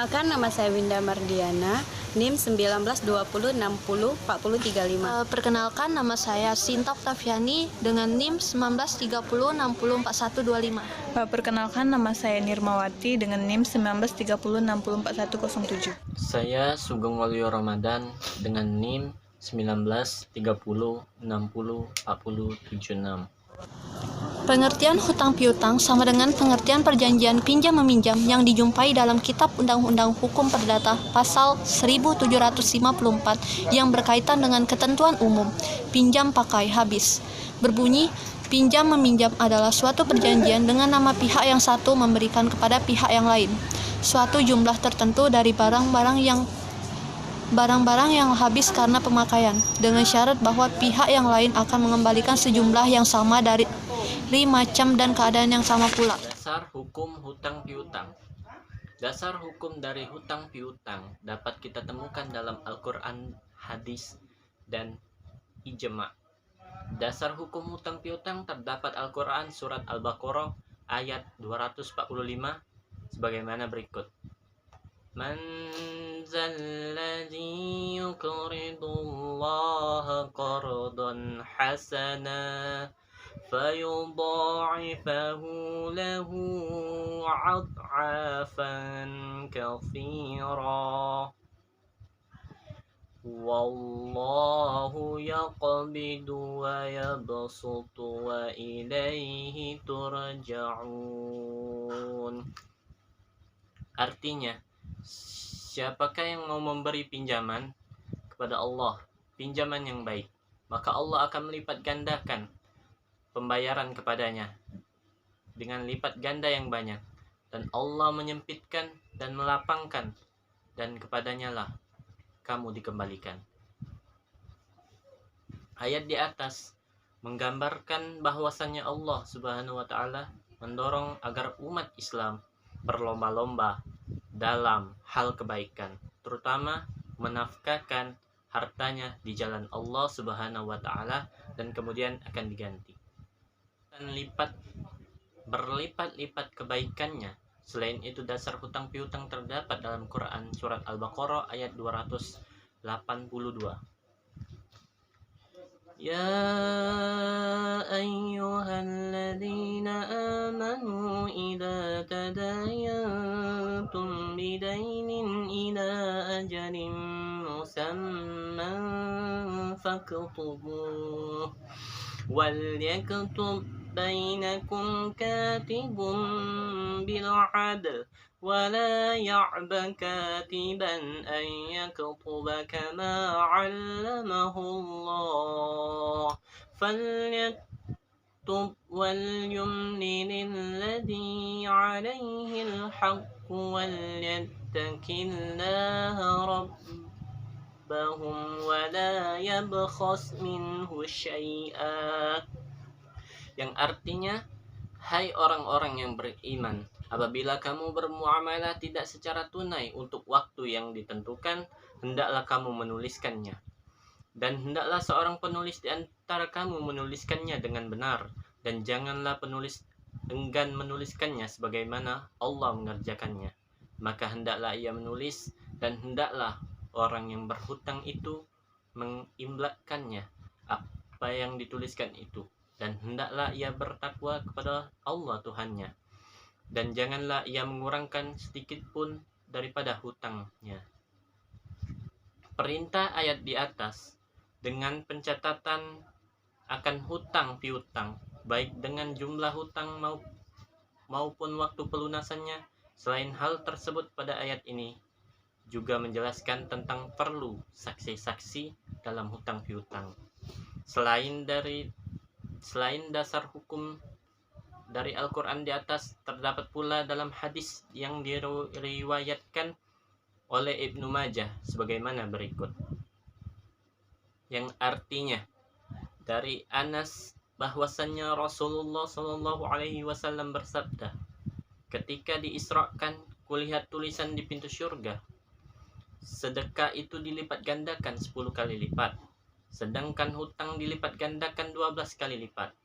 Perkenalkan, nama saya Winda Mardiana, NIM 1920604035. Perkenalkan, nama saya Sinta Oktaviani dengan NIM 1930604125. Perkenalkan, nama saya Nirmawati dengan NIM 1930604107. Saya Sugeng Waluyo Ramadan dengan NIM 1930604076. Pengertian hutang piutang sama dengan pengertian perjanjian pinjam-meminjam yang dijumpai dalam Kitab Undang-Undang Hukum Perdata Pasal 1754 yang berkaitan dengan ketentuan umum pinjam pakai habis. Berbunyi, pinjam-meminjam adalah suatu perjanjian dengan nama pihak yang satu memberikan kepada pihak yang lain suatu jumlah tertentu dari barang-barang yang habis karena pemakaian, dengan syarat bahwa pihak yang lain akan mengembalikan sejumlah yang sama dari macam dan keadaan yang sama pula. Dasar hukum hutang piutang. Dasar hukum dari hutang piutang dapat kita temukan dalam Al-Quran, hadis, dan ijma'. Dasar hukum hutang piutang terdapat Al-Quran surat Al-Baqarah ayat 245 sebagaimana berikut. Man zalladzi yuqridullaha qardan hasana fayudha'ifahu lahu ad'afan katsira wallahu yaqbidu wa yabsutu wa ilaihi turja'un. Artinya, siapakah yang mau memberi pinjaman kepada Allah, pinjaman yang baik, maka Allah akan melipat gandakan pembayaran kepadanya dengan lipat ganda yang banyak, dan Allah menyempitkan dan melapangkan, dan kepadanya lah kamu dikembalikan. Ayat di atas menggambarkan bahwasannya Allah Subhanahu wa Ta'ala mendorong agar umat Islam berlomba-lomba dalam hal kebaikan, terutama menafkahkan hartanya di jalan Allah Subhanahu wa Ta'ala, dan kemudian akan diganti dan berlipat-lipat kebaikannya. Selain itu, dasar hutang piutang terdapat dalam Quran surat Al-Baqarah ayat 282. Ya ayyuhalladzina amanu idza tadayantum bidainin ila ajalin musamman faktubuh wal yaktub bainakum katibun bil 'adl ولا يعب كاتبا أن يكتب كما علمه الله فليكتب وليملل الذي عليه الحق وليتق الله ربهم ولا يبخس منه شيئا, yang artinya, hai orang-orang yang beriman, apabila kamu bermuamalah tidak secara tunai untuk waktu yang ditentukan, hendaklah kamu menuliskannya. Dan hendaklah seorang penulis di antara kamu menuliskannya dengan benar, dan janganlah penulis enggan menuliskannya sebagaimana Allah mengerjakannya. Maka hendaklah ia menulis, dan hendaklah orang yang berhutang itu mengimlakkannya apa yang dituliskan itu, dan hendaklah ia bertakwa kepada Allah Tuhannya, dan janganlah ia mengurangkan sedikit pun daripada hutangnya. Perintah ayat di atas dengan pencatatan akan hutang piutang, baik dengan jumlah hutang maupun waktu pelunasannya. Selain hal tersebut, pada ayat ini juga menjelaskan tentang perlu saksi-saksi dalam hutang piutang. Selain dasar hukum dari Al-Quran di atas, terdapat pula dalam hadis yang diriwayatkan oleh Ibnu Majah sebagaimana berikut, yang artinya dari Anas bahwasannya Rasulullah SAW bersabda, ketika diisrakan, kulihat tulisan di pintu syurga, sedekah itu dilipat gandakan 10 kali lipat, sedangkan hutang dilipat gandakan 12 kali lipat.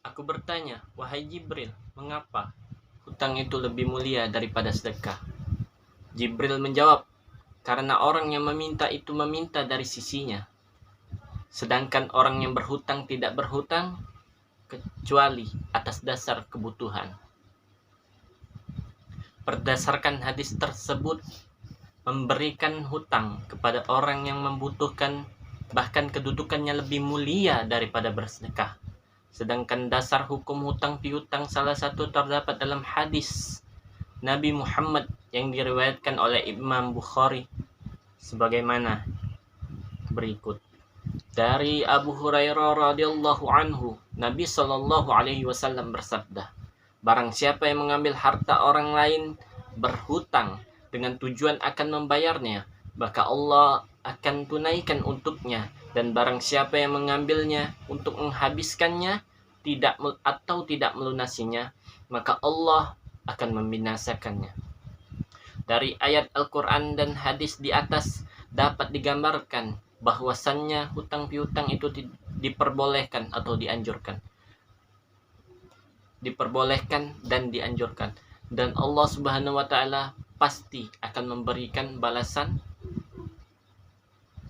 Aku bertanya, wahai Jibril, mengapa hutang itu lebih mulia daripada sedekah? Jibril menjawab, karena orang yang meminta itu meminta dari sisinya, sedangkan orang yang berhutang tidak berhutang kecuali atas dasar kebutuhan. Berdasarkan hadis tersebut, memberikan hutang kepada orang yang membutuhkan bahkan kedudukannya lebih mulia daripada bersedekah. Sedangkan dasar hukum hutang piutang salah satu terdapat dalam hadis Nabi Muhammad yang diriwayatkan oleh Imam Bukhari sebagaimana berikut. Dari Abu Hurairah radhiyallahu anhu, Nabi Shallallahu alaihi wasallam bersabda, barang siapa yang mengambil harta orang lain berhutang dengan tujuan akan membayarnya, maka Allah akan tunaikan untuknya, dan barang siapa yang mengambilnya untuk menghabiskannya tidak melunasinya, maka Allah akan membinasakannya. Dari ayat Al-Quran dan hadis di atas dapat digambarkan bahwasannya hutang piutang itu diperbolehkan atau dianjurkan. Diperbolehkan dan dianjurkan. Dan Allah Subhanahu wa taala pasti akan memberikan balasan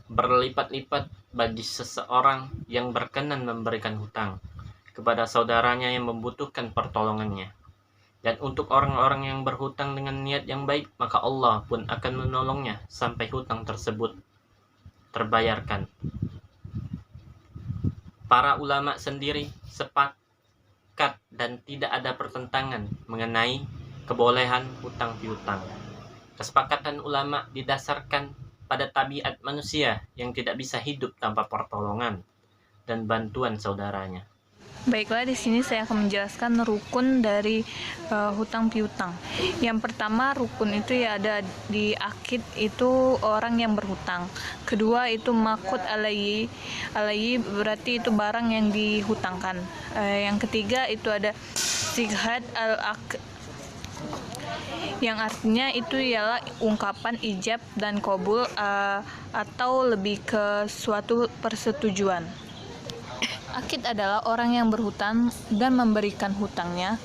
berlipat-lipat bagi seseorang yang berkenan memberikan hutang kepada saudaranya yang membutuhkan pertolongannya. Dan untuk orang-orang yang berhutang dengan niat yang baik, maka Allah pun akan menolongnya sampai hutang tersebut terbayarkan. Para ulama sendiri sepakat dan tidak ada pertentangan mengenai kebolehan hutang piutang. Kesepakatan ulama didasarkan pada tabiat manusia yang tidak bisa hidup tanpa pertolongan dan bantuan saudaranya. Baiklah, di sini saya akan menjelaskan rukun dari hutang piutang. Yang pertama, rukun itu ya ada di akid, itu orang yang berhutang. Kedua itu makut alaihi berarti itu barang yang dihutangkan. Yang ketiga itu ada sighad al-aqd, yang artinya itu ialah ungkapan ijab dan qabul atau lebih ke suatu persetujuan. Akid adalah orang yang berhutang dan memberikan hutangnya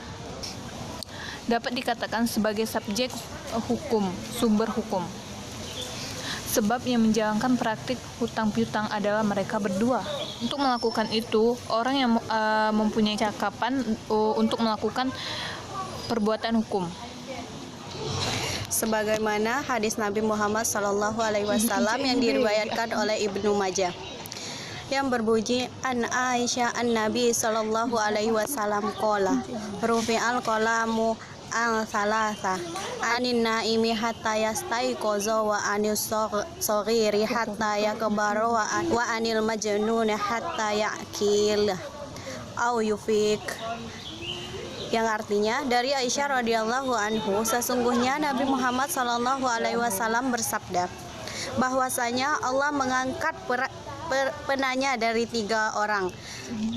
dapat dikatakan sebagai subjek hukum, sumber hukum. Sebab yang menjalankan praktik hutang piutang adalah mereka berdua. Untuk melakukan itu, orang yang mempunyai cakapan untuk melakukan perbuatan hukum. Sebagaimana hadis Nabi Muhammad SAW yang diriwayatkan oleh Ibnu Majah, yang berbunyi an Aisyah an Nabi sallallahu alaihi wasallam qala rufi'al qalamu an salasa anin naimi hatta yastaiqaza wa anis saghiri hatta yakbara wa anil majnun hatta yaqil au yufik, yang artinya dari Aisyah radhiyallahu anhu, sesungguhnya Nabi Muhammad sallallahu alaihi wasallam bersabda bahwasanya Allah mengangkat penanya dari 3 orang,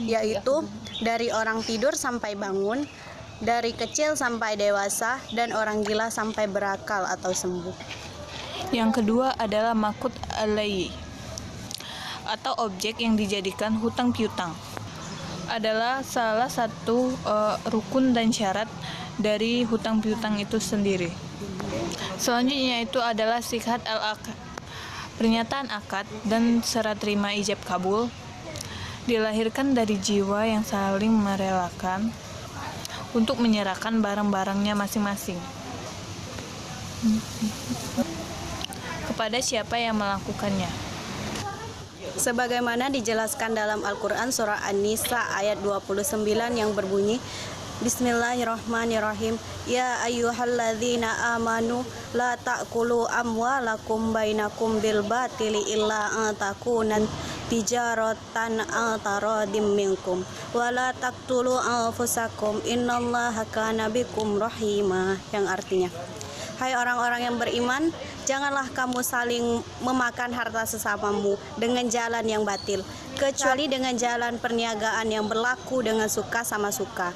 yaitu dari orang tidur sampai bangun, dari kecil sampai dewasa, dan orang gila sampai berakal atau sembuh. Yang kedua adalah makut alaihi atau objek yang dijadikan hutang piutang, adalah salah satu rukun dan syarat dari hutang piutang itu sendiri. Selanjutnya itu adalah sighad al-aqd, pernyataan akad dan serah terima ijab kabul, dilahirkan dari jiwa yang saling merelakan untuk menyerahkan barang-barangnya masing-masing kepada siapa yang melakukannya. Sebagaimana dijelaskan dalam Al-Quran surah An-Nisa ayat 29 yang berbunyi, Bismillahirrahmanirrahim. Ya ayyuhalladzina amanu la ta'kulu amwalakum bainakum bil batili illa an takunan tijaratan an taradim minkum wa la taqtulu anfusakum innallaha kana bikum rahima, yang artinya, hai orang-orang yang beriman, janganlah kamu saling memakan harta sesamamu dengan jalan yang batil, kecuali dengan jalan perniagaan yang berlaku dengan suka sama suka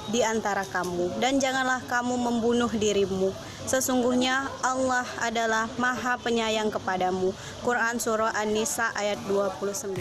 di antara kamu, dan janganlah kamu membunuh dirimu. Sesungguhnya Allah adalah Maha Penyayang kepadamu. Quran surah An-Nisa ayat 29.